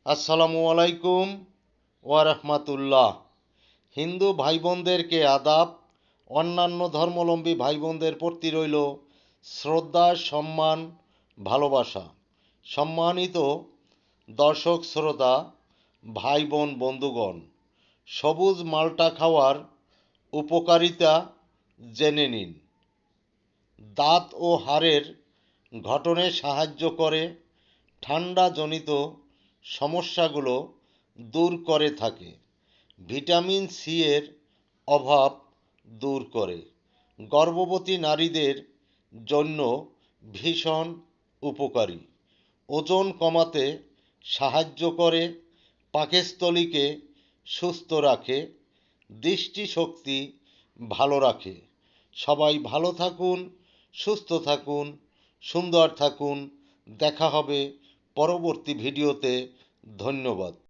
আসসালামু আলাইকুম ওয়া রাহমাতুল্লাহ। হিন্দু ভাই বোনদেরকে আদাব। অন্যান্য ধর্মাবলম্বী ভাই বোনদের প্রতি রইল শ্রদ্ধা, সম্মান, ভালোবাসা। সম্মানিত দর্শক শ্রোতা, ভাই বোন, বন্ধুগণ, সবুজ মালটা খাওয়ার উপকারিতা জেনে নিন। দাঁত ও হাড়ের গঠনে সাহায্য করে, ঠান্ডাজনিত সমস্যাগুলো দূর করে থাকে, ভিটামিন সি এর অভাব দূর করে, গর্ভবতী নারীদের জন্য ভীষণ উপকারী, ওজন কমাতে সাহায্য করে, পাকস্থলীকে সুস্থ রাখে, দৃষ্টিশক্তি ভালো রাখে। সবাই ভালো থাকুন, সুস্থ থাকুন, সুন্দর থাকুন। দেখা হবে পরবর্তী ভিডিওতে। ধন্যবাদ।